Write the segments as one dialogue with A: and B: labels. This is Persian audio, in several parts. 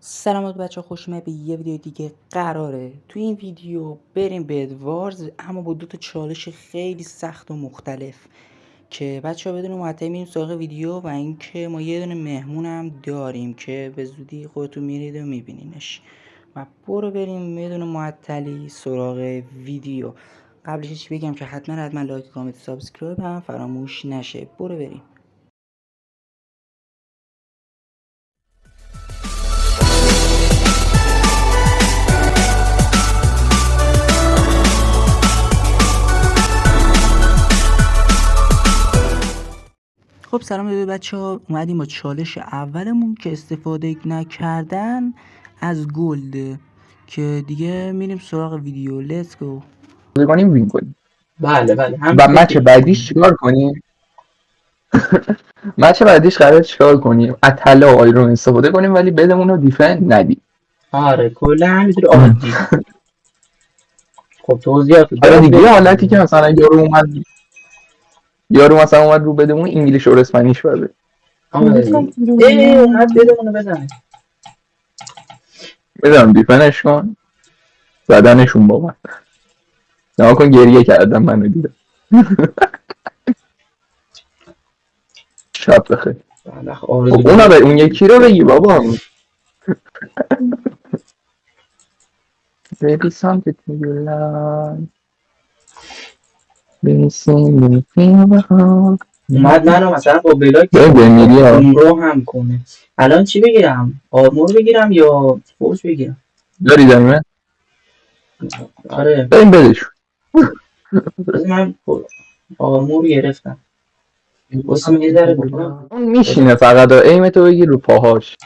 A: سلامت بچه، خوش اومد به یه ویدیو دیگه. قراره تو این ویدیو بریم به ادوارز، اما با 2 چالش خیلی سخت و مختلف که بچه ها بدون معطلی میریم سراغ ویدیو. و اینکه ما یه دونه مهمون هم داریم که به زودی خودتون میرید و میبینینش. و برو بریم بدون معطلی سراغ ویدیو. قبلش چی بگم که حتما لایک، کامنت، سابسکرایب هم فراموش نشه. برو بریم. خب سلام به بچه ها، اومدیم با چالش اولمون که استفاده نکردن از گلد، که دیگه میریم سراغ ویدیو. لیتس گو.
B: کنیم وین کنیم.
C: بله
B: و مچ بعدیش چیکار کنیم؟ مچ بعدیش قراره چیکار کنیم؟ از طلا و آیرون استفاده کنیم ولی بدمون رو دیفن ندیم.
C: آره کلا همینطوری عادی. خب توضیحات
B: آره دیگه یه حالتی که مثلا یارو مثلا اومد رو بدمون انگلیش و اسپانیش بده.
C: اومد بدمونو بزنه.
B: بدم دیفنش کن. زدنشون با من. نها کن گریه کردم منو دیدم. شب بخیر. اون یکی رو بگی بابا. Baby something to you like.
C: اومد منو مثلا با بلاک رو هم کنه. الان چی بگیرم؟ آرمور بگیرم یا فورس بگیرم؟
B: داری داریم؟
C: آره
B: بریم بدش.
C: من آرمور گرفتم. واسه یه ذره بکنم.
B: اون میشینه فقط ایم تو بگیر رو پاهاش.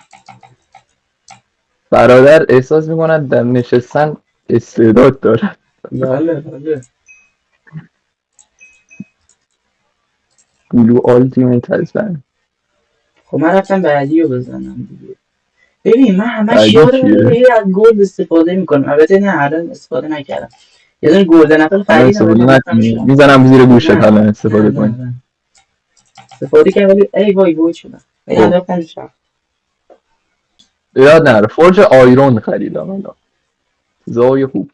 B: برادر احساس میکنن در نشستن استعداد دارن.
C: بله
B: بلو آلتیمیت هستن.
C: خب من رفتم بعدی رو بزنم دیگه. ببین من همش یادم از گلد استفاده میکنم. البته نه الان استفاده نکردم. یه دونه گلدن اپل خریدم.
B: میزنم زیر گوشت حالا استفاده کنیم.
C: استفاده کردم ولی ای وای شدم.
B: یاد نره فورج آیرون خریدم الان. زای خوب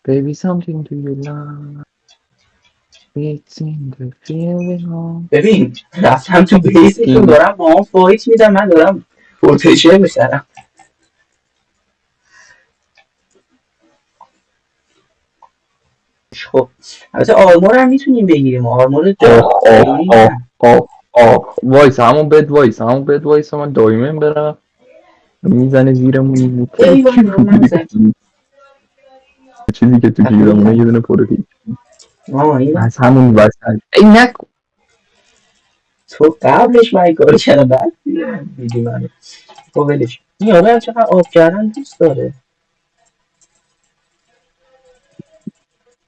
B: Baby something to you like. It's in the feeling.
C: ببین رفتم تو بیسشون دارم با هم فایت میدم. من دارم پروتکشن میشنم. خب البته آرمور هم میتونیم بگیریم. آرمور
B: وایس همون بد وایس من دایمن برم میزنه زیرمون. چیزی که تو جیرمونه یه دونه پروتکشن از همون وسط. ای نکن
C: تو قبلش من کاری کردم بعد دیدی من. خب ولش. این آره چقدر آب کردن دوست داره.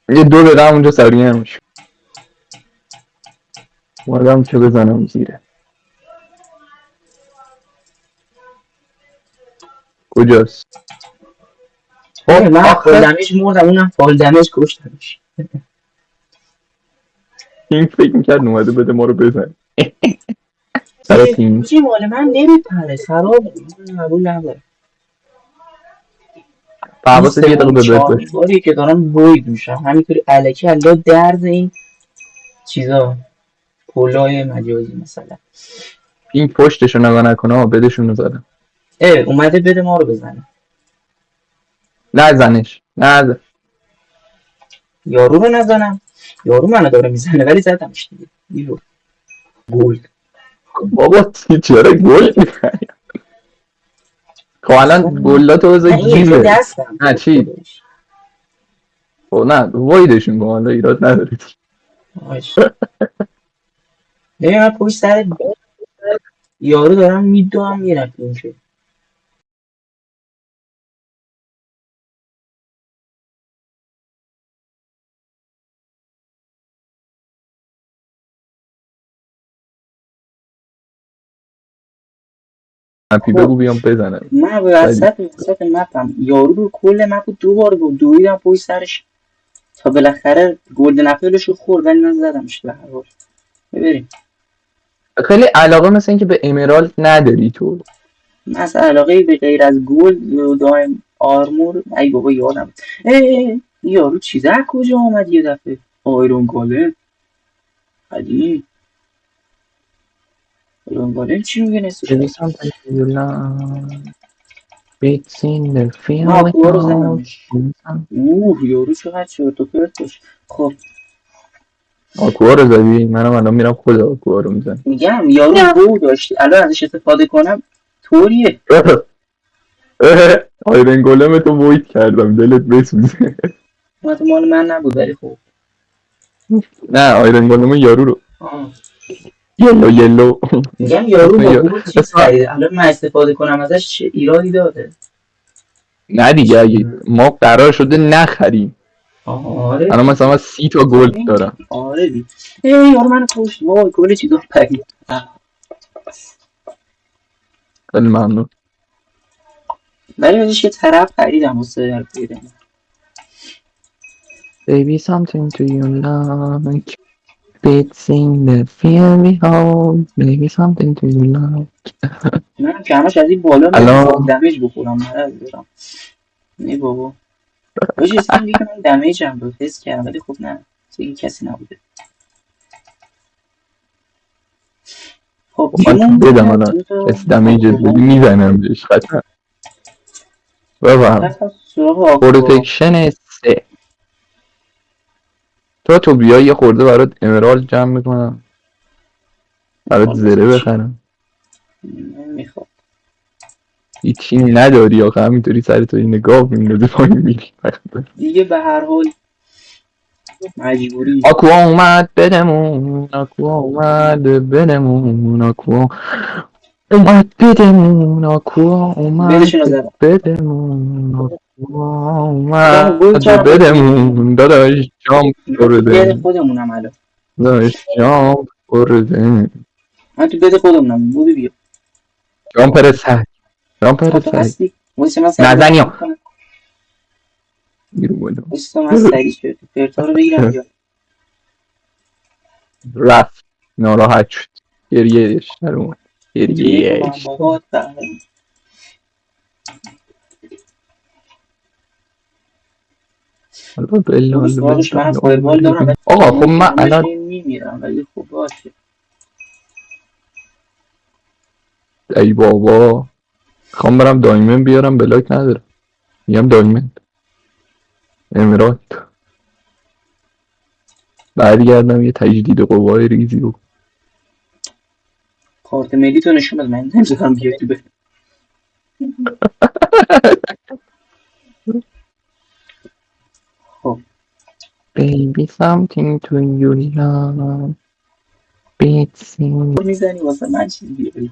B: یه 2 دقیقه اونجا سریع نمیشه. مادم که بزنم زیره. کجاست؟
C: من فال دمیج مردم اونم فال دمیج کشتمش.
B: این فکر میکرد اومده بده ما رو بزن.
C: چی مال من نمیپره خراب قبول نداره.
B: حواست یه دقیقه به بهت باشه.
C: باری که دارم بوید میشم همینطوری الکی الله درد این چیزا پولای مجازی مثلا.
B: این پشتشو نگاه نکنه بدشون رو زدم.
C: اومده بده ما رو بزنه.
B: نزنش نزن.
C: یارو رو نزنم. یارو منو داره میزنه ولی زدمش دیگه. بیرو گولد
B: بابا چرا گولد میخوایی؟ خب الان گلاتو بذار جیبه. نه چی؟ خب نه وایدشون کن حالا ایراد نداره.
C: ببین من پشت سر یارو دارم میدوام میرم اینجا.
B: مپی بگو بیام بزنم.
C: من وسط مپم یارو رو کل مپو 2 بار دویدم پشت سرش تا بالاخره گلدن اپلش رو خورد ولی من زدمش به هر حال. ببریم.
B: خیلی علاقه مثل این که به امرالد نداری تو.
C: مثلا علاقه به غیر از گل دائم آرمور. ای بابا یادم یارو چیزه از کجا آمد یه دفعه آیرون گالم قدیم. آیرون گالم چی میگه نصفش
B: Baby
C: هست؟
B: something you love. It's in the
C: من
B: feeling
C: آکوها رو
B: of
C: زدمش. یارو چقدر چرت و پرت باشه. خب
B: آکوها رو زدی؟ منم الان میرم خود آکوها رو میزنم.
C: میگم یارو گو داشتی الان ازش استفاده کنم طوریه.
B: آیرن گولم تو وید کردم دلت بسوزه.
C: مال من نبود ولی خب
B: نه آیرن گولم یارو رو
C: آه.
B: یلو
C: میگم یارو با گل چیز
B: اسم
C: خریده الان من استفاده کنم ازش چه ایرادی داره.
B: نه دیگه اگه ما قرار شده نخریم.
C: آره
B: الان مثلا من 30 تا گل دارم.
C: آره دی یارو منو کشت وای گل چیزا پرید.
B: خیلی ممنون.
C: ولی ازش یه طرف خریدم واسه خریدم.
B: Baby something to you like. It's in the feeling of. Baby something to you like.
C: من که همش از این بالا میام فول
B: الان
C: دمیج بخورم مرض دارم. نه بابا باشه اسم میگه من دمیج هم رو حس کردم ولی خب نه دیگه کسی نبوده. خب
B: من تو
C: کیمون
B: بدم
C: بوده
B: الان
C: دو تا
B: کسی دمیجت بدی میزنم بهش قطعا. بفهم
C: رفتم سراغ آکوا.
B: پروتکشن 3 تو بیا یه خورده برات امرال جمع میکنم برات زره بخرم.
C: نمیخواد
B: هیچی نداری آخه همینطوری سر تو نگاه میندازی پایین میری.
C: دیگه به هر حال مجبوری.
B: آکوا اومد بدمون آکوا اومد بدمون آکوا اومد بدمون آکوا اومد
C: بدشون رو زدم
B: بدمون آکوا
C: خودمو گول
B: اومد
C: کردم باز نمیزنم.
B: بدمون داداش جام
C: من تو بد
B: برده
C: خودمونم الان.
B: داداش جام برده
C: من تو بد خودمونم بودی بیا.
B: جامپر سگ جامپر
C: تو
B: سگ
C: هستی وایسا من سری
B: نزنی
C: بازی
B: ها
C: میکنم.
B: بیرو بودم
C: وایسا من سری چرت و پرتا رو بگیرم بیا.
B: رفت ناراحت شد گریهش در اومد
C: دیگه من
B: گریهش
C: بابات
B: حالا بلا
C: سراغش من
B: بلا
C: فایربال دارم ولی
B: آقا خب
C: تموم
B: من
C: کنم بهش
B: الان
C: میمیرم ولی خب باشه.
B: ای بابا خوام برم دایمن بیارم بلاک ندارم میگم دایمن امارات برگردم یه تجدید قوای ریزی رو
C: کارت ملی تو نشون بده من نمیذارم بیای تو بده. خب
B: Baby something to you love beating
C: میزنی واسه من چیزی بیا.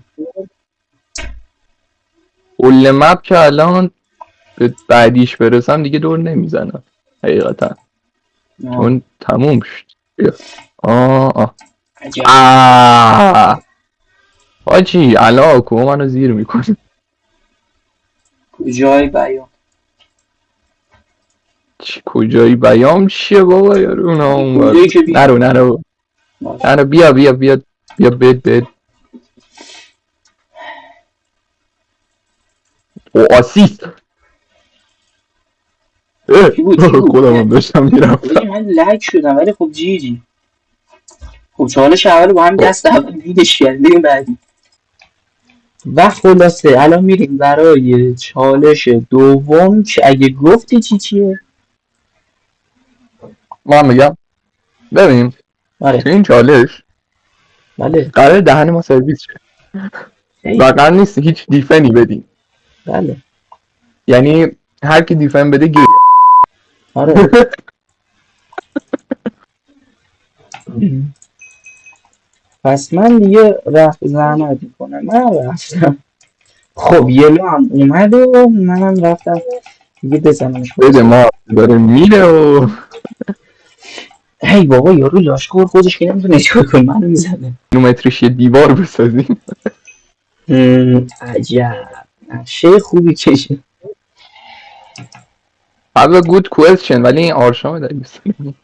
B: کل مپ که الان به بعدیش برسم دیگه دور نمیزنم حقیقتا چون تموم شد بیا. آه
C: عجب
B: حاجی الان کو منو زیر میکنه
C: کجای بیان
B: کجایی بیام چیه بابا یارو اونا اونور
C: کجایی که بیام
B: نرو
C: باش.
B: بیا بیا بد او آسیست
C: کی بود
B: خودم هم داشتم میرفتم
C: من لگ شدم ولی خب جی خب چالش اول با هم دست اول بیدش کردیم بعدی و خلاصه الان میریم برای چالش دوم که اگه گفتی چیه
B: ما هم میگم ببین
C: آره
B: تو این چالش
C: بله
B: قرار دهن ما سرویس شه و قرار نیست هیچ دیفنی بدیم
C: بله
B: یعنی هر کی دیفن بده
C: آره پس من دیگه رفت زحمت کنم من رفتم. خب یلو هم اومد و منم رفتم دیگه بزنمش
B: بده
C: خلاصه.
B: ما داره میره و
C: هی بابا یارو لاشخور خودش که نمیتونه چیکار کنه منو میزنه.
B: کیلومترش یه دیوار بسازیم
C: عجب نقشه خوبی کشه.
B: have a good question ولی این آرشام داری بسازیم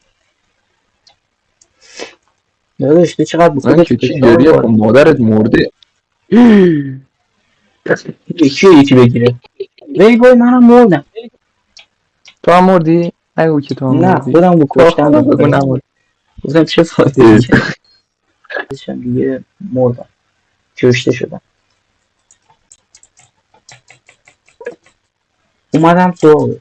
C: داداش تو چقدر به
B: من
C: خودت
B: که چی
C: فشار
B: گریه کن
C: وارد
B: مادرت
C: میکنی.
B: مرده
C: یکی بگیره. وای منم مردم.
B: تو هم مردی؟ نگو که تو هم
C: نه
B: مردی.
C: خودم رو کشتم
B: بگو نمرد.
C: گفتم چه فایده دیگه مردم، کشته شدم. اومدم تو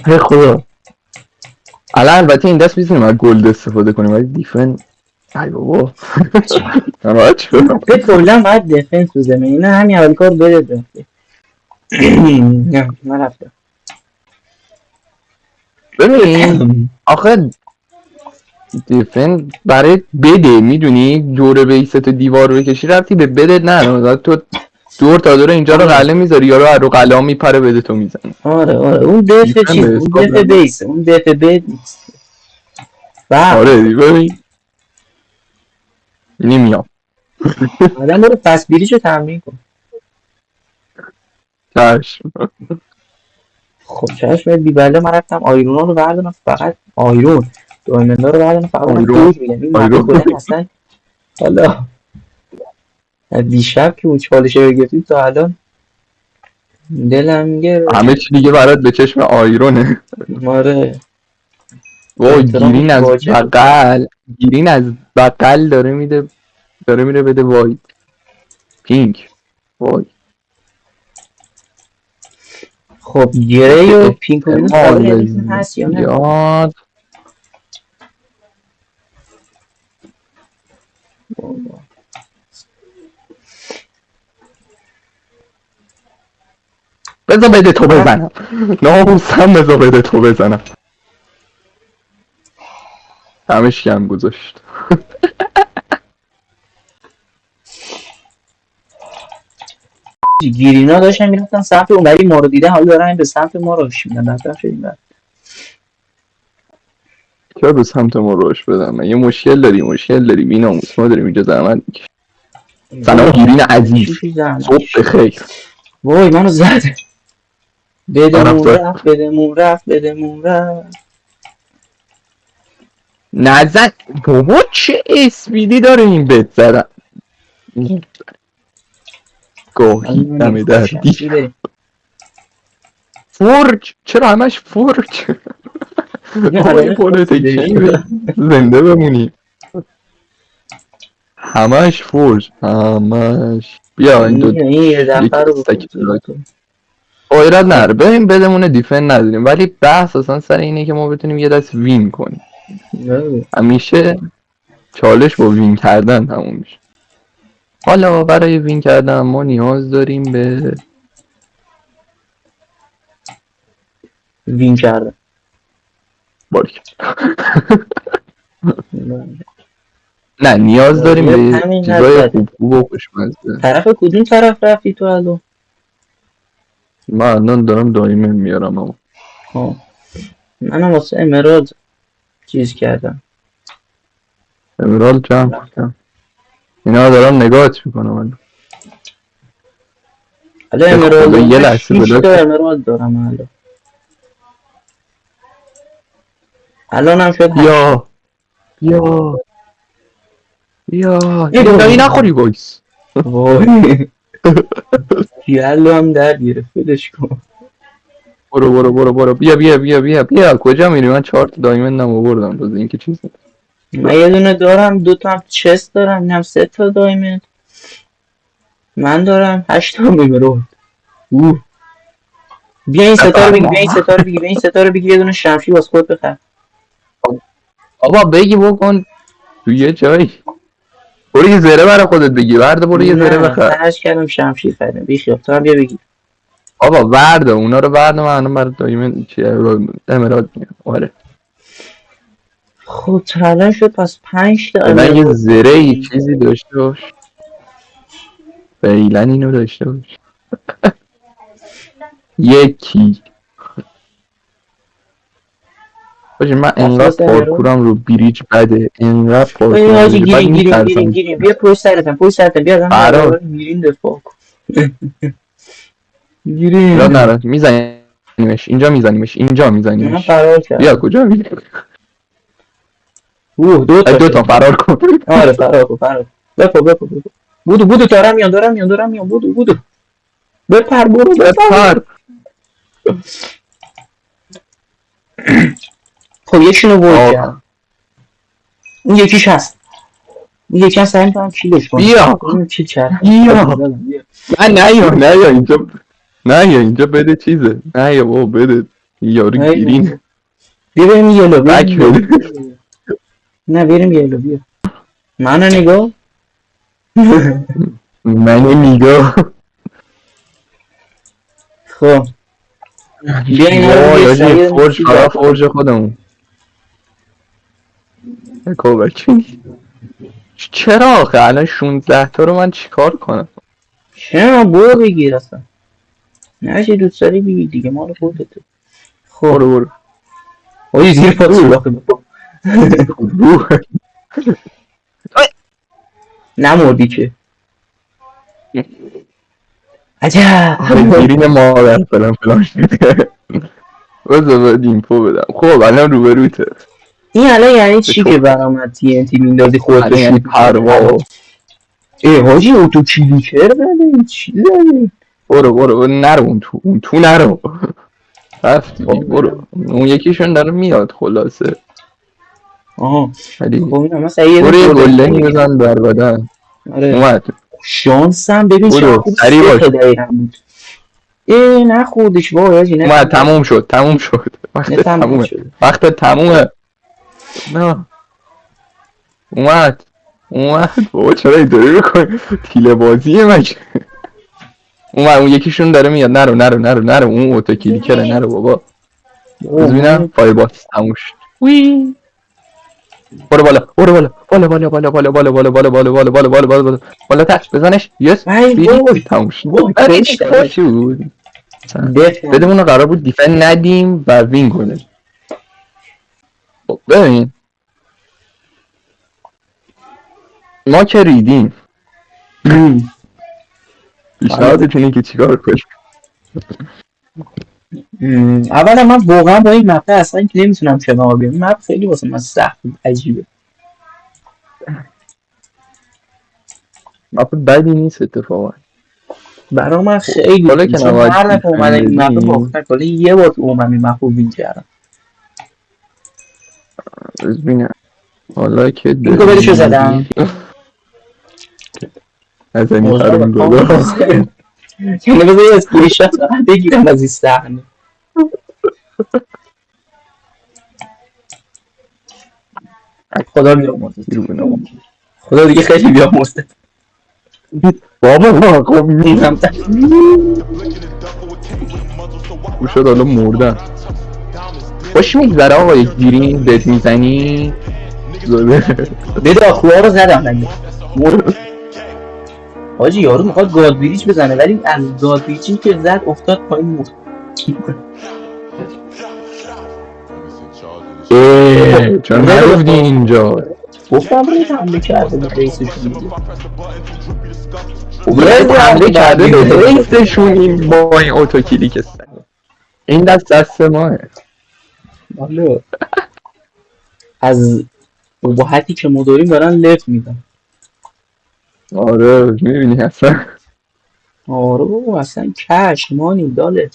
B: هی خدا. الان البته این دست میتونیم از گلد استفاده کنیم ولی دیفن ای بابا ناراحت شدم.
C: فکر کلا باید دفنس تو زمین، نه همین اول کار بده رفته. نه من رفتم.
B: ببین آخه دیفن برای بده میدونی جوره بیست دیوار رو بکشی رفتی به بده نه تو دور تا دور اینجا رو قله میذاری یارو رو قله میپره بده تو میزنی.
C: آره اون دف
B: دیفن
C: چیز،
B: به
C: اون
B: حساب
C: دف
B: نبود.
C: بیس، اون دف بید نیست.
B: آره ببین نمیام
C: آدم برو پس بیریشو تمرین کن.
B: چشم.
C: خب چشم بیبله من رفتم آیرونا رو بردارم، فقط آیرون دایمندا رو بردارم، فقط برم
B: آیرون
C: دوج میگم این مپه
B: آیرون
C: کلا اصلا. حالا دیشب که اون چالشه رو گرفتیم تا الان دلم گرفت.
B: همه چی دیگه برات به چشم آیرونه.
C: آره
B: وای
C: احترامش
B: گیرین از
C: واجبه.
B: بغل گیرین از بغل داره میده داره میره بده وای پینک وای
C: خب گری و پینک و اینا سوار
B: احتمال
C: یادتون هست یا نه؟
B: زیاد بذار بده تو بزنم ناموسم بذار بده تو بزنم همش کم گذاشت.
C: گیرینا داشتن میرفتن سمت اون ولی ما رو دیده حالا دارن به سمت ما روش میدن. بدبخت شدیم.
B: چرا به سمت ما روش بدم یه مشکل داری بیناموس ما داریم اینجا زحمت میکشیم. سلام گیرین عزیز
C: چی زحمت
B: صبح
C: کشید.
B: بخیر
C: وای منو زد. بدمون
B: طرفدار
C: رفت بدمون رفت بدمون رفت.
B: نزن بابا چه اسپیدی داره این بت زدن گاهی دم دردی
C: شمشیر بریم.
B: فرج چرا همش فرج
C: یه
B: بابا یه
C: علامه خاصی داری
B: پروتکشنی به زنده بمونی همش فرج همش بیا این دو
C: این یه
B: یک
C: دفعه رو به
B: استک
C: خود زیاد کن.
B: ایراد نداره بریم بدمونه دیفن نداریم ولی بحث اصلا سر اینه که ما بتونیم یه دست وین کنیم. همیشه چالش با وین کردن تموم میشه. حالا برای وین کردن ما نیاز داریم به
C: وین کرده.
B: باریک نه نیاز داریم
C: راجب
B: به
C: همین حد
B: چیزای
C: زده.
B: خوب خوب و خوشمزه.
C: طرف کدوم طرف رفتی تو الان؟
B: من الان دارم دایمه میارم اما
C: ها منم واسه امراد چیز کردم.
B: امرال جمع کنم اینا دارم نگاهت میکنم
C: الان
B: به
C: امراد
B: خدا یه
C: من
B: لحظه
C: 6 تا
B: بلاک
C: امراد دارم الان هم شد 8 تا.
B: بیا بیا نخوری وایس
C: وای یالو هم در گرفت ولش کن.
B: برو بیا کجا میری من 4 تا دایمندم آوردم روز اینکه چیز
C: من یه دونه دارم، 2 تا هم چست دارم، اینم 3 تا دایمند. من دارم 8 تا امراد. بیا این ستا رو بگی، بیا این ستا رو بگی، بیا این ستا رو بگی، یه دونه شمشیر واسه خود بخر.
B: بابا بگی بکن تو یه جایی برو یه زره برای خودت بگی ورده برو یه زره
C: نه
B: بخر
C: خرج کردم شمشیر خریدم بیخیال. تو هم بیا بگی.
B: بابا ورده اونا رو ورده من الان برای دایمند امراد میگم آره
C: خب الان شد پس 5 تا
B: فعلا یه
C: امراد
B: زره ای
C: داری.
B: چیزی داشته باش فعلا اینو داشته باش یکی باشه من
C: پس
B: انقدر
C: واسه امراد
B: پارکورم رو بریج بده انقدر
C: این
B: پارکورم رو
C: حاجی
B: بریج بد میترسم
C: گیریم بیا پشت سرتم بیا دارم
B: فراد
C: درباره گیرین دفاع کن.
B: ایراد
C: گیرین.
B: نره میزنیمش اینجا
C: من
B: میزنیمش
C: فرار
B: بیا
C: کردم.
B: کجا میری
C: دو تا
B: 2 تا فرار کن.
C: آره فرار کن. بپو. بودو دارم میان بودو. بپر برو
B: بپر.
C: خب یکیشونو ورد کردم. اون یکیش هست. اون یکی هست هم کیلش کنم.
B: بیا.
C: چی کرد؟
B: بیا. نه اینجا. نه اینجا بده چیزه. نه بابا بده. یارو گیرین.
C: بیا بریم یلو.
B: بک بده.
C: نه بریم یلو بیا. منو نگاه.
B: من نگاه.
C: خب بیا اینا رو
B: یه فرج فرا فرج خودمون. کوبکی. چرا آخه الان 16 تا رو من چیکار کنم؟
C: چرا برو بگیر اصلا. نه چه دوست داری بگیر دیگه مال خودته. خب
B: برو
C: اوی زیر پا سوراخ
B: برو.
C: نمردی که عجب
B: گیرین مادر فلان شده. بذار باید اینفو بدم. خب الان روبروته.
C: این الان یعنی چی که برامد TNT میندازی خودتو
B: یعنی
C: شوت
B: پروا.
C: حاجی اوتو کلیکر بده چی داری؟
B: برو نرو اون تو نرو. رفتی برو. اون یکیشون داره میاد خلاصه.
C: آها
B: ولی
C: خب این هم مثلا یه
B: برو یه گلدنی بزن در بدن.
C: آره
B: اومد.
C: شانسم ببین چه خوب
B: سریع باش.
C: 3 تا دقیقا بود نخوردش وای حاجی نه
B: اومد تموم شد. وقت تمومه. نه اومد بابا چرا اینطوری میکنی؟ تیله بازیه مگه؟ اومد اون یکیشون داره میاد. نرو اون اوتو کلیکره. نرو بابا. ببینم پای باکس تموم شد. وی برو بالا بالا تر بزنش. یس بیری تموم شد. چی بود؟ بدمون قرار بود دیفن ندیم و وین کنیم. خب ببین ما که ریدیم. پیشنهادت اینه که چیکار کنیم؟
C: اولا من واقعا با این مپه اصلا که نمیتونم کنار بیام. این مپ خیلی واسه من سخت عجیبه.
B: مپ بدی نیست اتفاقا.
C: برا من خیلی
B: حالا که
C: چون هر دفعه اومدم این مپه باختم. کلا یه بار اومدم این مپ رو وین کردم.
B: ببینم حالا که
C: این گوبلشو زدم
B: از این فرون دادا.
C: یعنی بذار یه اسکری شات بگیرم از این صحنه. خدا بیامرزت. خدا دیگه خیلی بیامرزت.
B: بابا خب
C: میگم
B: شد حالا مردن. خوش میگذره آقا یک گیرین بهت میزنی.
C: بده آخوها رو زدم نگه حاجی یارو میخواد گاد بریج بزنه ولی از گاد بریجی که زد افتاد پایین مرد.
B: چون نرفتی اینجا.
C: گفتم رید حمله کرده به ریسشون دیگه.
B: رید حمله کرده به ریسشون. این با این اوتو کلیک است. این دست ماه.
C: والا از ابهتی که ما داریم دارن لفت میدن.
B: آره میبینی اصلا.
C: آره بابا اصلا کش مانی داله.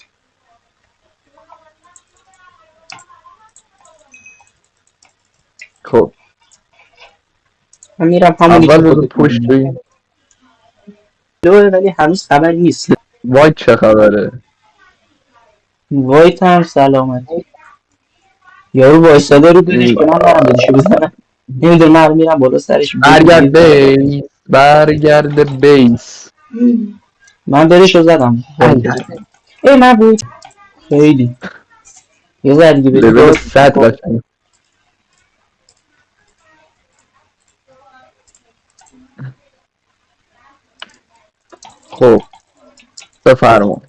B: خب
C: من میرم همونی که
B: اول پشت
C: دوه ولی هنوز خبر نیست.
B: وایت چه خبره؟
C: وایت هم سلامتی. یارو وایستاده رو دلش که من برم دلشو بزنم. نمیدونم من میرم بالا سرش
B: برگرد بیس.
C: من دلشو زدم. ای من بود خیلی یه ذره دیگه بدی
B: لول 100 قشنگ. خب بفرما.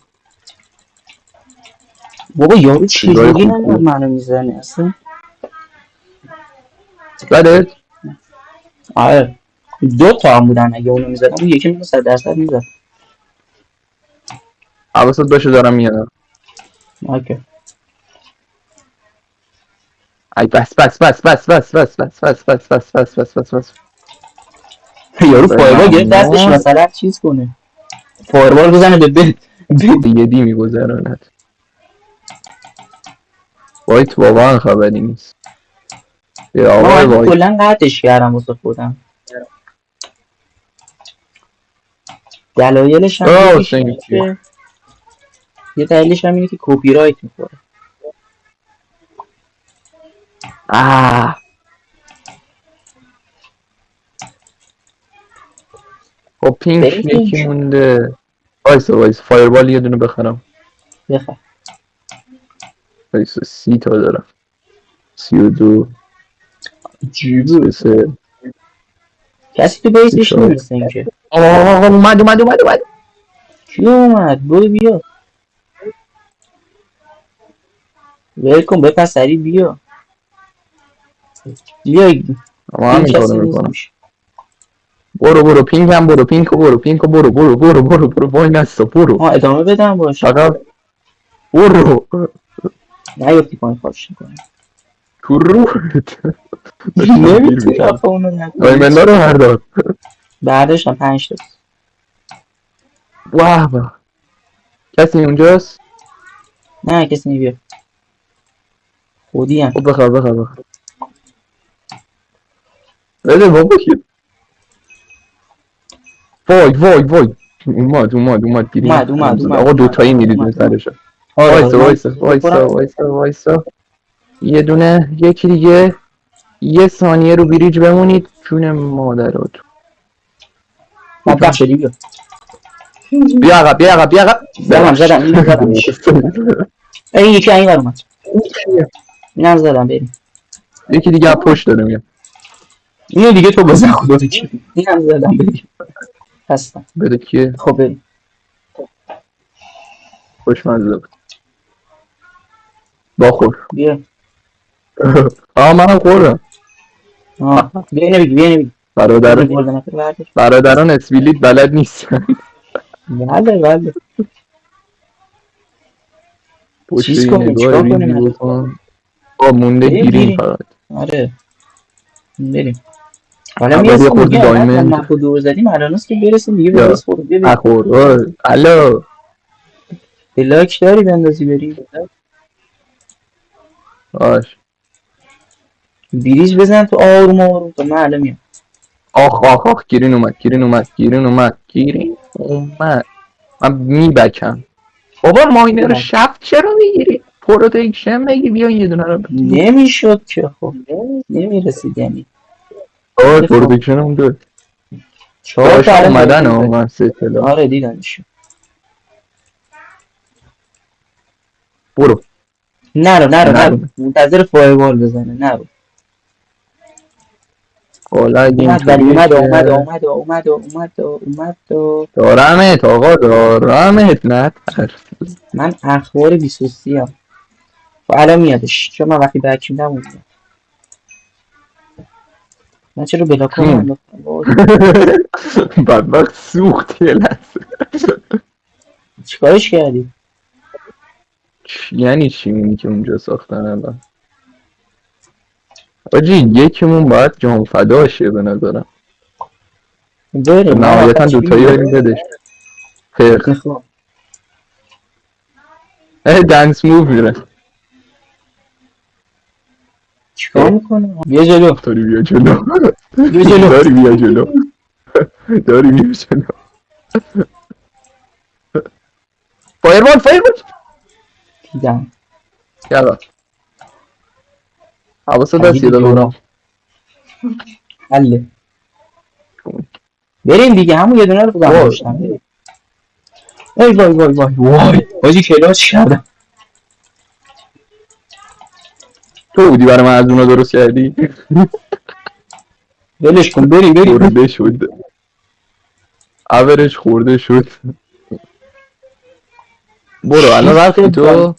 C: بابا یارو چجوری نمیاد منو میزنه اصلا.
B: بله
C: آره 2 تا هم بودن اگه اونو میزدم اون یکی منو 100% میزد.
B: حواست باشه دارم میادم.
C: اوکی
B: ای بس بس بس بس بس بس بس بس بس بس بس بس بس بس
C: یارو فایربال گرفت دستش
B: ممنون.
C: مثلا چیز کنه، فایربال بزنه به
B: دیگه دی میگذراند. وایت واقعا خبری نیست. یا آقای
C: من
B: وایت
C: کلا قطعش کردم واسه خودم. دلایلش هم یکیش
B: حسین
C: اینه
B: کیه؟
C: که یه دلیلش هم اینه که کپی رایت میخوره.
B: خب پینک یکی
C: پینک
B: مونده. وایس فایربال یه دونه بخرم.
C: بخواه
B: وایس 30 تا دارم. 32
C: جیبه
B: 33
C: کسی تو بیسش
B: 34.
C: نیست اینکه.
B: اومد.
C: کی اومد؟ برو بیا ول کن بپس سری بیا
B: اما
C: این
B: همین
C: کسی
B: کارو
C: نیست
B: میکنم.
C: میشه.
B: برو پینک هم برو پینک برو وای نستا برو
C: ادامه بدم باشه
B: فقط برو
C: نیفتی پایین خواهش میکنم.
B: تو روحت داشتم گیر
C: نمیتونی
B: میکرد.
C: آخه اونو نکنی.
B: دایمندا رو هردار
C: بعدش هم 5 تا
B: واه کسی اونجاست؟
C: نه کسی نبیا خودی هم
B: خب بخواه بده بابا که وای اومد گیریم حرومزاده. آقا دوتایی میرید به سرشو.
C: آره من
B: وایسا یه دونه یکی دیگه یه ثانیه رو بریج بمونید جون مادرات.
C: بدبخت شدی بیا
B: بیا عقب
C: زدم اینم زدمش. این یکی این ور اومد اینم زدم بریم.
B: یکی دیگه پشت داره میاد.
C: اینو دیگه تو بزن خدا رو کی اینم زدم بریم هستم.
B: بده کیه
C: خب بریم
B: خوشمزه بود. باخور
C: بیا
B: منم خوردم.
C: بیا نبیگی
B: برادران اسویلیت بلد نیستن.
C: بله
B: پشت
C: چیز
B: یه
C: کنیم
B: نگاه
C: چیکار
B: ریزی
C: کنیم
B: بکن. مونده گیریم فقط.
C: آره بریم حالا
B: اول یه
C: میرسیم
B: خورده
C: دیگه الان
B: دایمند
C: نفع دور زدیم الان است که برسیم دیگه به
B: یا
C: ریس خورد بیا
B: اخور الو
C: بلاک داری بندازی بریم
B: آش
C: بریج بزن تو آروم تا من الان میام.
B: آخ گیرین اومد من میبکم. بابا ماینر شب چرا میگیری پروتکشن بگی بیا یه دونه رو بگیر.
C: نمیشد که خب نمیرسید یعنی
B: پروتکشن هم داره
C: 4 تا
B: داشت
C: الان
B: اومدن
C: داریم
B: من سه تلا.
C: آره دیدنشو
B: برو
C: نرو منتظر فایروال بزنه نرو
B: حالا اگه اینطوریه
C: اومد
B: که دارمت آقا دارمت نترس.
C: من اخبار 23 هم الان میادش چون من وقتی بک میدم اون میاد. من چرا بلاکو رو انداختم
B: بدبخت سوخت یه لحظه.
C: چیکارش کردی؟
B: یعنی چی اونی که اونجا ساختن الان آجی یکیمون باید جان فدا شه به نظرم.
C: بریم من
B: نهایتا
C: آخه چی
B: دوتایی
C: میگم
B: بریم بدش خیخ
C: میخوام
B: دنس موو میره.
C: چیکار میکنه بیا جلو
B: داری بیا جلو
C: بیا جلو
B: داری بیا جلو فایربال
C: دیدم
B: یالا حواست دست یه
C: خریدی
B: دقیقه
C: جورا حله بریم دیگه همون یه دونه رو بودم داشتم بریم وای حاجی کلاس کردم
B: تو بودی برای من از اونا درست کردی
C: ولش کن بریم
B: خورده شد اورش خورده شد. برو الان رفتی تو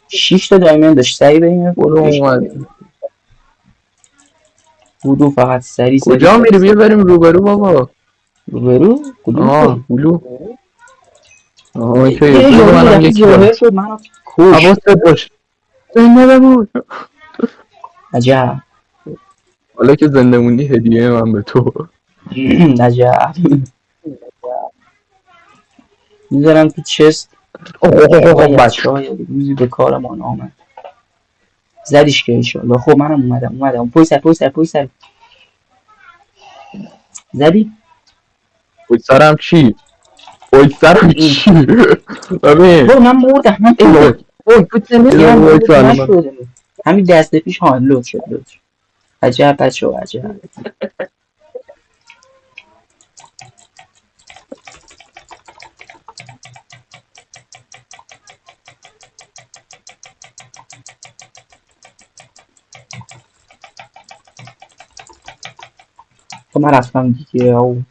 C: 6 تا دایمن داشت سری بریم
B: برو اومد
C: بودو فقط سری
B: کجا میری بیا بریم روبرو بابا
C: روبرو کدوم
B: بلو اوکی
C: یه
B: بذار
C: یارو یه
B: منم
C: دفعه
B: یکی دارم
C: ظاهر شد منو کش
B: حواست باش زنده بود
C: عجب.
B: حالا که زنده موندی هدیه من به تو.
C: عجب. میذارم تو چست. باید
B: بچه
C: شاید روزی به کارمان آمد. زدیش که ایشالله. خب منم اومدم پوی سر زدی؟
B: پشت سرم چی؟ پشت سرم چی؟ ببین
C: با من مردم. من
B: ای بابا
C: تو تنسیم
B: وایس
C: لود
B: الان من
C: نشده. همین دست پیش لود شد. عجب بچه ها عجب. تو من رفتم دیگه او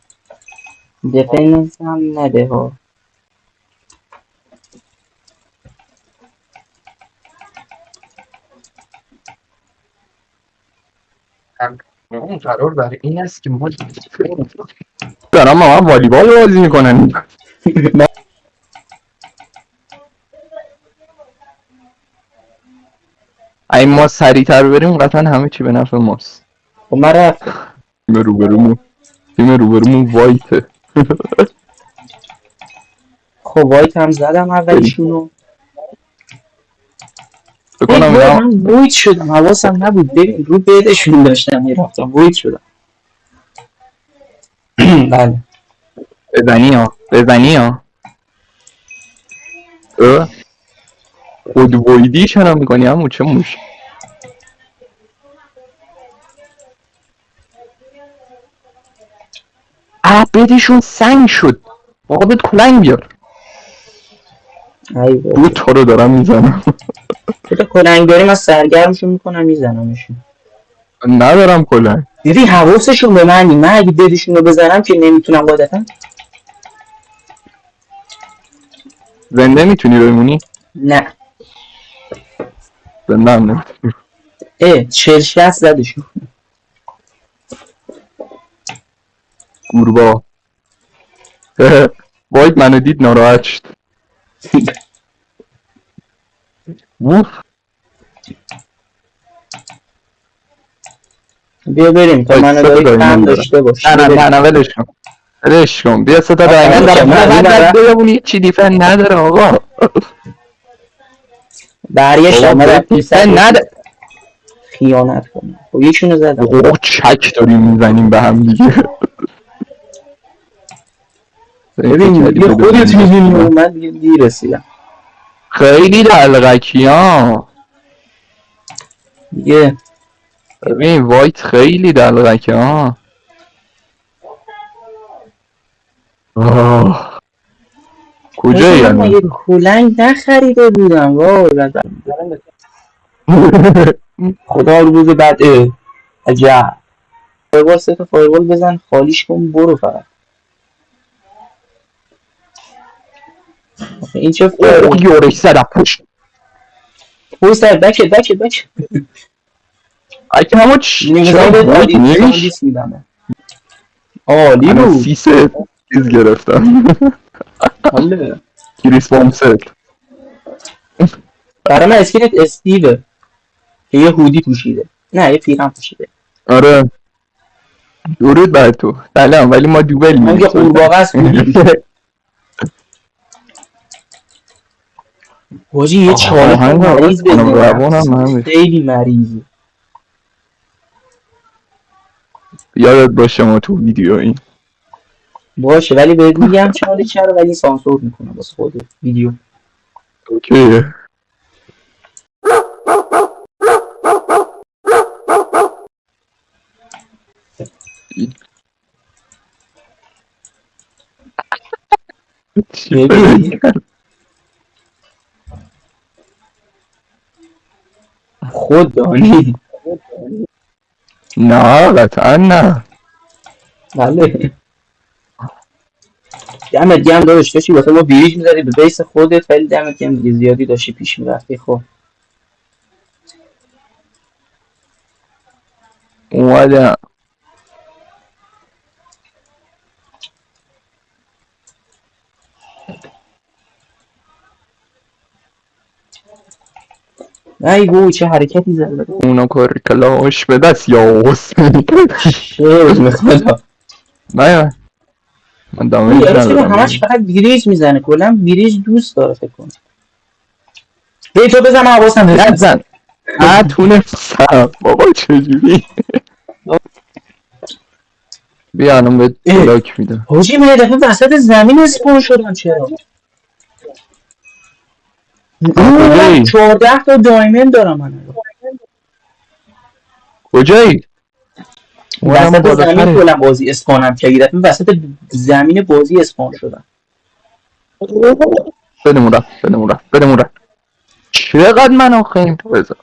C: دفنس هم نده ها.
B: اون قرار بر این است که ما دارم با من والیبال بازی میکنن. اگه ما سریعتر بریم قطعا همه چی به نفع ماست.
C: خب من رفتم.
B: تیم روبرومون وایته.
C: خب وایت هم زدم
B: بریم
C: اولیشونو. ای
B: بکنم
C: وای
B: اینا
C: من وایت شدم حواسم نبود. ببین رو بیدشون داشتم میرفتم وایت شدم. بله.
B: بزنی ها خود وایدی چرا میکنی همون چه موش. بدیشون سنگ شد آقا بهت کلنگ بیار.
C: ای
B: دو
C: بابا
B: تا رو دارم میزنم.
C: تو تا کلنگ داریم از سرگرمشون میکنم میزنمشون.
B: ندارم کلنگ.
C: دیدی حواسشون به منی. من اگه بدشون رو بزنم که نمیتونم قاعدتا.
B: زنده میتونی بمونی؟
C: نه.
B: زنده هم نمیتونی.
C: 40-60 زدشون.
B: گوربا واید منو دید ناراحت شد. ووف
C: بیا بریم تا
B: وای
C: منو
B: سه تا
C: داری کم
B: دایمن دارم.
C: داشته باش.
B: نه
C: بیا
B: نه نه
C: بریم.
B: نه ولش کن بیا سه تا دایمن
C: باشه
B: دارم
C: من این
B: ببندد
C: برم
B: بمونی چی دیفن نداره آقا.
C: برگشتم
B: بابا
C: من
B: به
C: رفت
B: دیفن نده.
C: خیانت کنم. خب یکیشونو زدم.
B: بابا چک داریم میزنیم به هم دیگه. فکر
C: ببین
B: کردی
C: دیگه
B: بده
C: خودت
B: بونده
C: میدونی و
B: من
C: من دیگه دیر رسیدم
B: خیلی دلغکی ها.
C: دیگه.
B: ببین وایت خیلی دلغکه ها.
C: حاجی
B: کجایی
C: من
B: الان
C: مگه
B: تو؟
C: کلنگ نخریده بودم وای خدا روز بعد عجب فایبال 3 تا فایبال بزن خالیش کن برو فقط. این چه
B: اوه
C: فایبال
B: یورش زدم پشت.
C: پوی سر بکت
B: اگه همون چرا
C: میخوام بهت
B: بود
C: عالی
B: نمیش.
C: ساندیس میدم. عالی
B: الان
C: بود.
B: سیس چیز گرفتم.
C: حالا
B: کریس بامست.
C: برای من اسکینت استیوه که یه هودی پوشیده. نه یه پیرم پوشیده.
B: آره درود بر تو سلام ولی ما دوبل
C: هم
B: میدیم
C: یه
B: سلطان.
C: قورباغه است هودی پوشیده. حاجی یه
B: آقا
C: چالش
B: آهنگ عوض
C: مریض به
B: کنم
C: ذهنم
B: روانم
C: رسید.
B: من بشه.
C: خیلی مریضی.
B: یادت باشه ما تو ویدیو این
C: باشه ولی بهت میگم چالش چرا ولی سانسور میکنم واسه خود ویدیو.
B: اوکی. چی
C: ببین
B: بده
C: خود دانی.
B: نه قطعا نه.
C: بله. دمت گرم داداش داشتی واسه ما بیریج میزدی به بیس خودت ولی دمت گرم دیگه زیادی داشتی پیش میرفتی. خب
B: اومدم
C: ای وای چه حرکتی زد.
B: اونا کار کلاش به دست یا حسین
C: شیر میخواد.
B: نه من دامش
C: یارو چرا
B: ندارم
C: همش فقط بریج میزنه؟ کلا بریج دوست داره فکر کنم. هی تو بزن حواسم
B: نزن نتونستم بابا چجوری بیا الان به بلاک میدم.
C: حاجی من یه دفعه وسط زمین اسپون شدم چرا؟
B: کجایی؟
C: 14 تا دایمند دارم من.
B: کجایی؟
C: وسط زمین کلا بازی اسپانم که یه دفعه وسط زمین بازی اسپان شدم.
B: بدمون رفت چقدر من آخه این تو بذار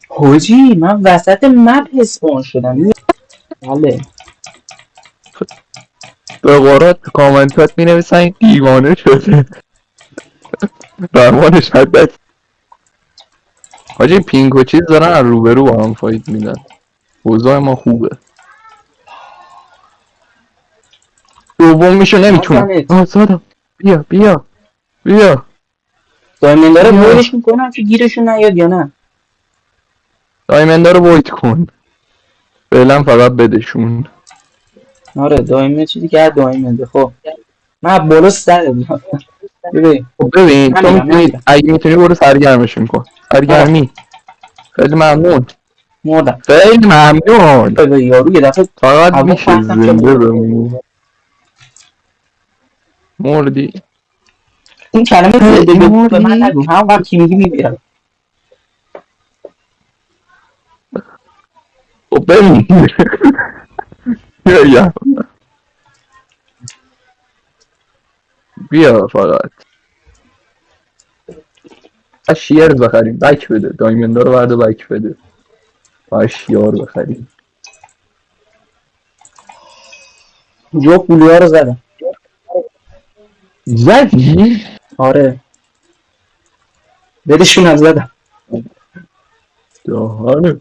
C: حاجی من وسط مپ اسپان شدم. بله
B: به قرآن کامنتات می نویسن این دیوانه شده درمانش حدت حاجی پینگ و چیز دارن روبرو با هم فایت میدن. اوضاع ما خوبه. دوم میشو نمیتونم. آزادم بیا
C: دایمنده رو بویدش میکنم که گیرشون نیاد یا نه؟
B: دایمنده رو بوید کن فعلا فقط بدشون.
C: آره دایمنده چیزی که هر دایمنده. خب من بالا سره بیام
B: ببین تو میتونی اگه میتونی برو سرگرمشون کن. سرگرمی خیلی ممنون
C: مردم.
B: خیلی ممنون.
C: یارو یه دفعه
B: فقط میشه زنده بمونی. مردی
C: این کلمه زنده بمون به من نگو. هم وقت کی میگی میبیرم.
B: خب ببین بیا فقط شیر بخریم بک بده دایمندا رو برده بک بده شیار بخریم.
C: جو پولیا رو زدم.
B: زدی؟
C: آره بدشون هم زدم.
B: دهانه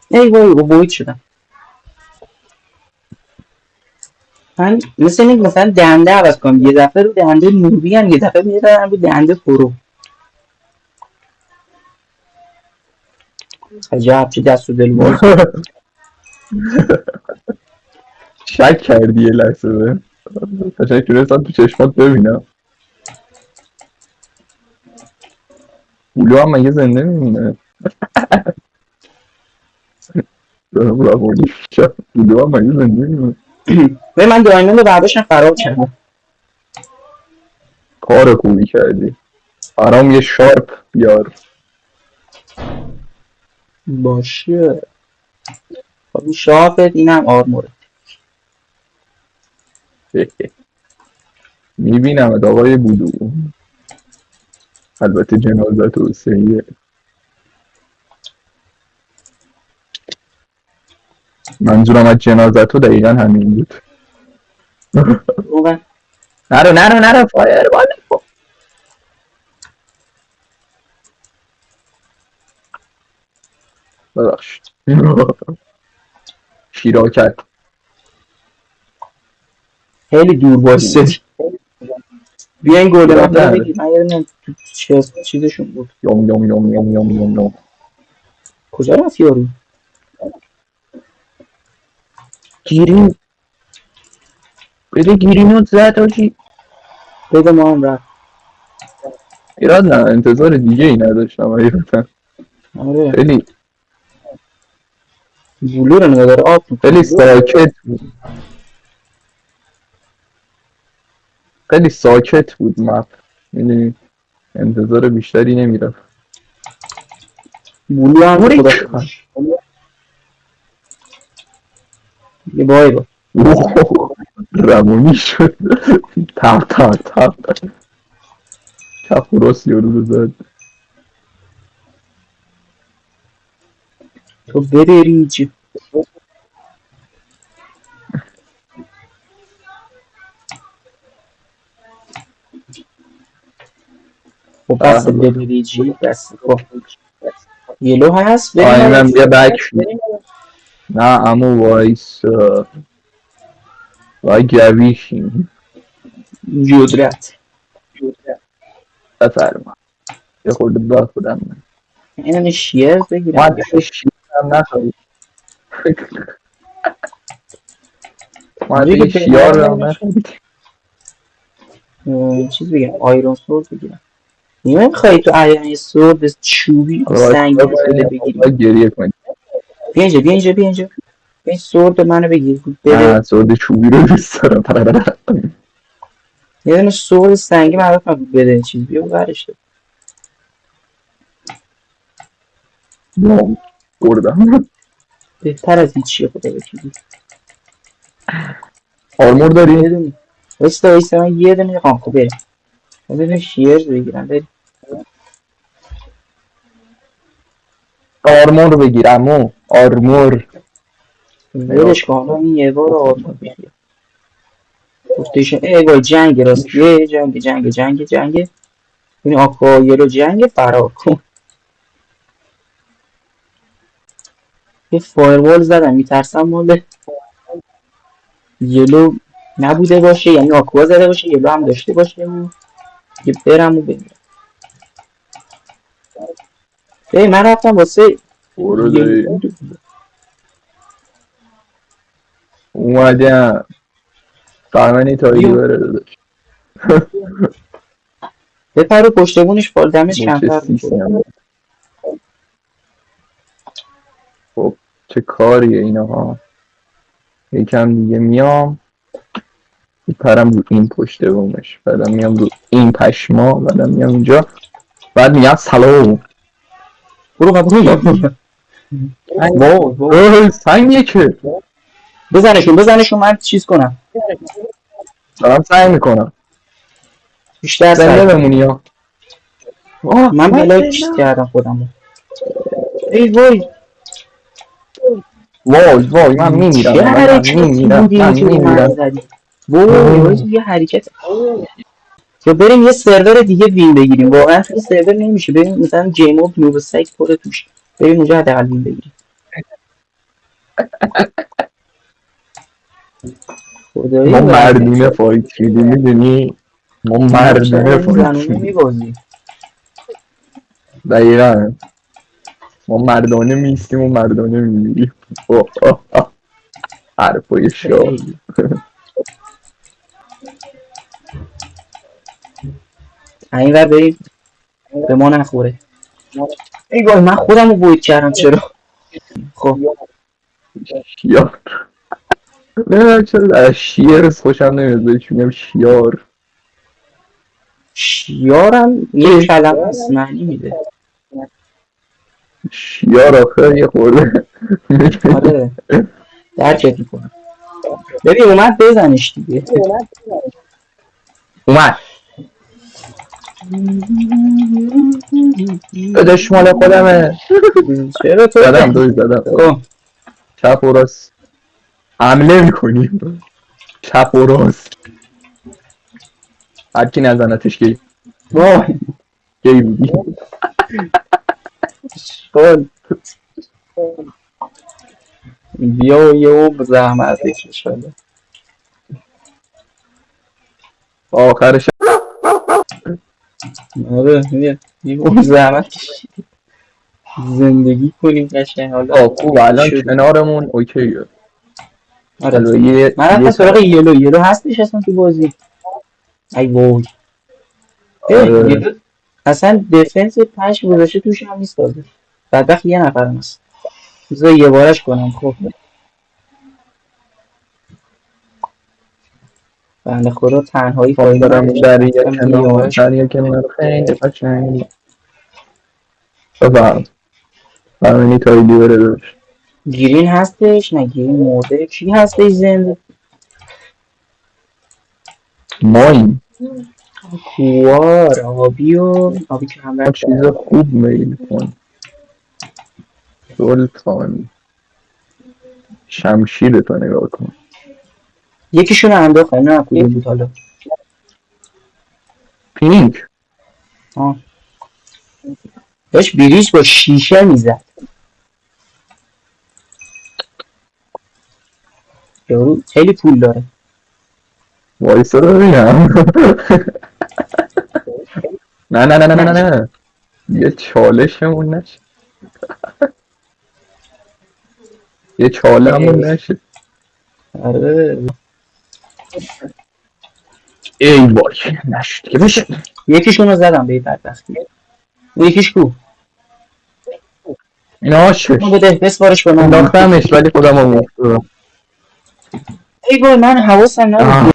C: ای وای بوید شدم. من مثلا دنده عوض کنم. یه دفعه رو دنده نوبی هم یه دفعه میرم رو دنده پرو. عجب چه دست و دل باز.
B: شک کردی یه لحظه به تشکرستان تو چشمات ببینم بولو هم مگه زنده میمونه بولو هم مگه زنده میمونه
C: به من دایمند رو برداشتم خراب کردم.
B: کار خوبی کردی برام یه شارپ بیار
C: باشه. خب این شاپت اینم آرموره.
B: میبینم آقای بولو البته جنازت و سیه منظورم از جنازت و دقیقا همین بود. نرو فایر بالا ببخشید شیراکت
C: خیلی دور بایستدی. بیا این گلدن اپل بگیر. من یادم چیزشون بود.
B: یوم
C: کجا رفت یارو؟
B: گیرین بده گیرینو زد آجی
C: بده ما هم رفت.
B: ایراد نه انتظار دیگه ای نداشتم حقیقتا
C: آره
B: خیلی
C: بلو رو نگاه داره آب میکنه.
B: خیلی ساکت بود خیلی ساکت بود مپ میدونی انتظار بیشتری نمیرفت
C: بلو هم خدا خودش یه بای با
B: رمونی شد تق کف و راست یارو رو زد
C: تو بده ریچ. خب بس بده ریجی بس. خب یلو هست
B: آینم بیا بک نه امو وایس وای گویشیم
C: جدرت
B: بفرما یه خورده با خودم من
C: این شیر بگیرم
B: معدل شیر هم نخواهی معدل شیار هم نخواهی
C: چیز بگیرم آیرون سورد بگیرم نمیخوایی تو ایران سورد چوبی سنگی بده بگیری
B: گریه کنی
C: بیا اینجا بیا این سورد منو بگیر
B: نه سورد چوبی رو دوست دارم
C: یه دونه سورد سنگی من بده چیز بیا برش
B: بردم
C: بهتر از هیچی خدا بکنی
B: آرمور داری؟
C: یه دونه وایستا من یه دونه خب بریم یه دونه شیر بگیرم بریم
B: آرمور بگیرم آرمور
C: ولش کن این یه بار آرمور بگیر گفتیشون وای جنگ راست یه جنگ این آکایرو جنگ فرار کن یه فایروال زدم میترسم مال یلو نبوده باشه یعنی آکوا زده باشه یلو هم داشته باشه یه برم و بمیرم من رفتم واسه
B: برو دایی اومدم فرمانی تاییدی بره داداش
C: بپر رو پشتبونش فال دمش کمتر
B: میکنه خب چه کاریه اینا ها یکم دیگه میام میپرم رو این پشتبونش بعدم میام رو این پشما بعدم میام اینجا بعد میگم سلام
C: برو
B: سنگیه که
C: بزنشون من چیز کنم
B: دارم سعی میکنم
C: بیشتر
B: زنده
C: سعی
B: بمونی ها
C: من بلاک کردم خودمو
B: وای من
C: چه
B: میمیرم
C: حرکتی بودی که رو من زدی وای یه حرکت یا بریم یه سرور دیگه وین بگیریم واقعا توی سرور نمیشه بریم مثلا جیم اف نوو سایت پر توش بریم اونجا حداقل وین بگیریم
B: ما مردونه فایت شدیم میدونی ما مردونه فایت
C: زنونه میبازیم
B: دقیقا ما مردانه میستیم و مردانه میمیریم حرفای شاه
C: این ور بریم به ما نخوره ای وای من خودم رو بوید کردم چرا خب
B: شیار نه چرا شیر خوشم نمیاد بهش میگم شیار
C: شیارم یه کلمه هست معنی میده
B: شیار آخه یه خورده
C: آره درکت میکنم ببین اومد بزنش دیگه
B: اومد داداش مال خودمه
C: چرا تو
B: زدم چپ و راست حمله میکنیم چپ و راست هرکی نزنتش گی
C: وای
B: بودی
C: شکل بیا و یه او زحمت بکش شده
B: آخرش
C: آره یه او زحمت کشیدی زندگی کنیم قشنگ حالا
B: خوب الان
C: شد
B: کنارمون اوکیه
C: آره
B: یه
C: من رفتم سراغ یلو هستش اصلا تو بازی ای وای یلو اصلا دفنس 5 گذاشته توش هم نیست داده بدبخت یه نفر هست بذار یه بارش کنم خب بنده خدا تنهایی فایده
B: دارم
C: نداره
B: در یه
C: کنم
B: کنار خیلی قشنگ بفهم فرمانی تاییدی بره داشت
C: گرین هستش نه گرین مرده چی هستش زنده
B: مایم
C: کوار آبی که هم
B: ما
C: رفت
B: چیز خوب میل کن سلطان شمشیر تو نگاه کن
C: یکیشون رو انداختم نه کدوم بود حالا
B: پینک
C: داشت بریش با شیشه میزد یارو خیلی پول داره
B: وایسا ببینم. نه نه نه نه نه
C: نشه.
B: نه یه چالشمون نشه، یه چالمون نشه.
C: آره
B: ای وای نشد که بشه.
C: یکیشون رو زدم به این بدبختی. یکیش کو؟
B: اینا
C: اون
B: شش
C: بده بسپارش به من
B: انداختمش ولی خودم هم افتادم.
C: ای وای من حواسم نبود.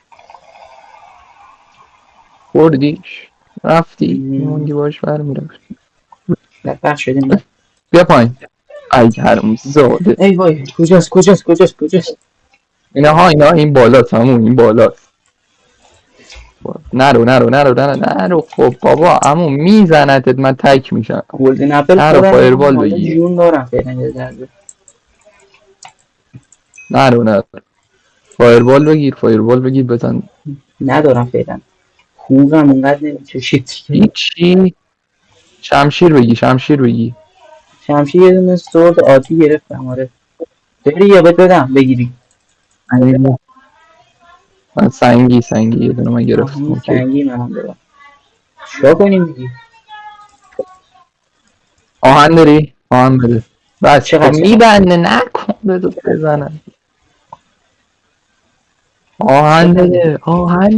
B: خوردیش رفتی میموندی باش برمیرفت.
C: بدبخت شدیم.
B: بیا پایین. ای حروم زاده.
C: ای وای کجاست
B: اینا این بالاست همون این بالاست. نرو خب بابا عمو میزنتت من تک میشم.
C: گلدن اپل
B: نرو
C: خورم
B: فایربال
C: حالا
B: بگیر.
C: جون دارم فعلا یه ذره.
B: نرو فایربال بگیر بزن.
C: ندارم فعلا خوبم اونقدر نمیکشید دیگه.
B: هیچی. شمشیر بگی.
C: شمشیر یه دونه سورد عادی گرفتم. آره بری یا بهت بدم بگیری.
B: من سنگی یه دونه من گرفتم
C: همون
B: اوکی.
C: سنگی منم دارم. چیکار کنیم دیگه؟
B: آهن داری؟ آهن بده. بس خب
C: چقدر
B: میبنده نکن بذار بزنم. آهن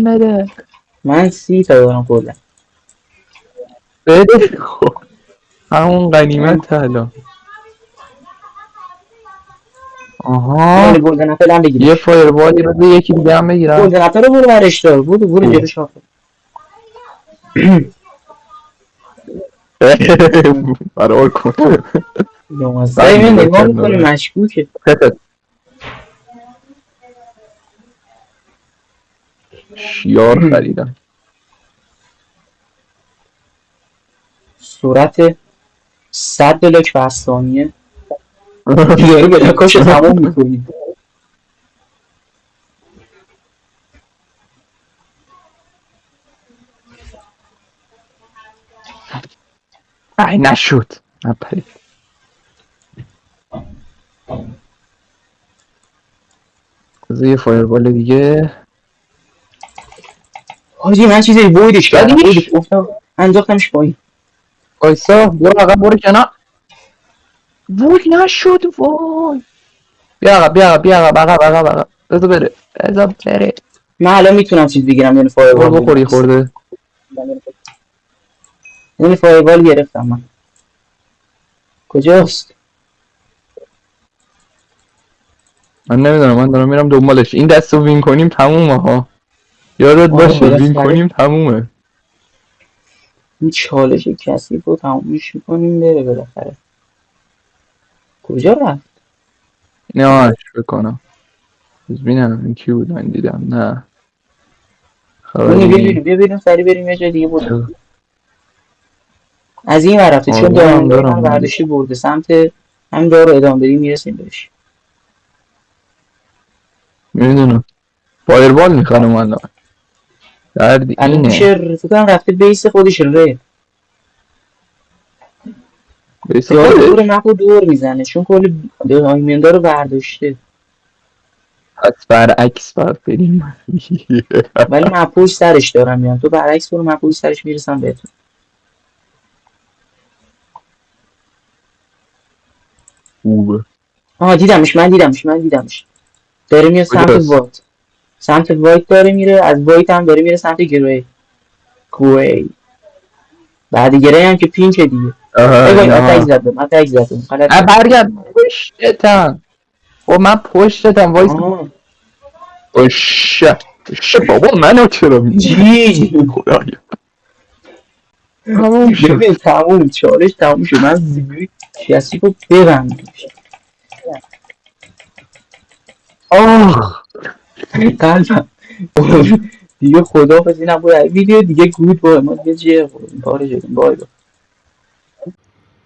B: بده.
C: من 30 تا دارم کلا.
B: بده خب همون
C: من
B: غنیمت الان.
C: مال
B: آها
C: گلدن اپل هم
B: یه
C: بگیرش.
B: فایروالی بده یکی دیگه هم بگیرم.
C: گلدن اپل رو برو برش دار. برو
B: اوه.
C: جلو شاخه.
B: فرار کن.
C: نوازده
B: بعد
C: من
B: نگاه
C: نگاه
B: کرد
C: میکنی
B: نگاه
C: مشکوکه.
B: کرد. شیار خریدم.
C: سرعت 100 بلاک بر ثانیه. داره بلاکاشو تموم میکنی.
B: ای نشد نپرید. بذار یه فایربال دیگه.
C: حاجی من چیزی بویدش کردم.
B: زدیش.
C: بویدش افتاد انداختمش پایین.
B: وایسا برو عقب برو کنار. وای نشد وای. بیا عقب. بذار بره.
C: من الان میتونم چیز بگیرم یعنی فایروال
B: برو
C: بگیرم
B: بخوری
C: وایسا.
B: خورده.
C: یعنی فایروال گرفتم من. کجاست؟
B: من نمیدونم من دارم میرم دنبالش. این دست رو وین کنیم تمومه ها. یادت
C: آره
B: باشه وین
C: بالاخره
B: کنیم تمومه.
C: این چالش کسی رو تمومش میکنیم بره بالاخره. کجا رفت؟
B: نه آش بکنم. ببینم این کی بود من دیدم نه
C: اونی
B: خبری.
C: بیا بیرون سری بریم یه جای دیگه برو.
B: چه
C: از این ور رفته چون
B: آروم
C: دایموندای من
B: دارم ولی
C: برداشتی برده سمت همین دار رو ادامه بدیم میرسیم بهش.
B: میدونم فایربال میخوانم الان. درد
C: الان
B: اینه.
C: میشه فکر کنم رفته بیس خودش ره.
B: بیس
C: داره دور
B: خودش.
C: مپ رو دور میزنه چون کل دایموندا رو برداشته.
B: پس برعکس باید بریم.
C: ولی من پشت سرش دارم میام تو برعکس برو من پشت سرش میرسم بهتون.
B: خوبه.
C: آها من دیدمش داره میاد سمت
B: کجاست؟
C: وایت. سمت وایت داره میره از وایت هم داره میره سمت گری بعد گری هم که پینک دیگه.
B: آها
C: ای وای
B: اینا.
C: اتک زدم غلط کردم.
B: برگرد پشتتم. خب من پشتتم وایس.
C: آه
B: اشه بابا منو چرا میزنی
C: جی
B: خدایا. تموم شد.
C: ببین تموم چالش تموم شد من زیبری کسی رو ببند
B: آه
C: قلبم دیگه خداحافظی نبود ویدیو دیگه گود با ما دیگه جیه پاره شدیم بای.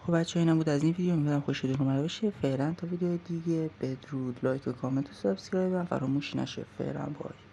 A: خب بچه اینم بود از این ویدیو. امیدوارم خوشتون اومده باشه. فعلا تا ویدیو دیگه بدرود. لایک و کامنت و سابسکرایب هم فراموش نشه. فعلا بای.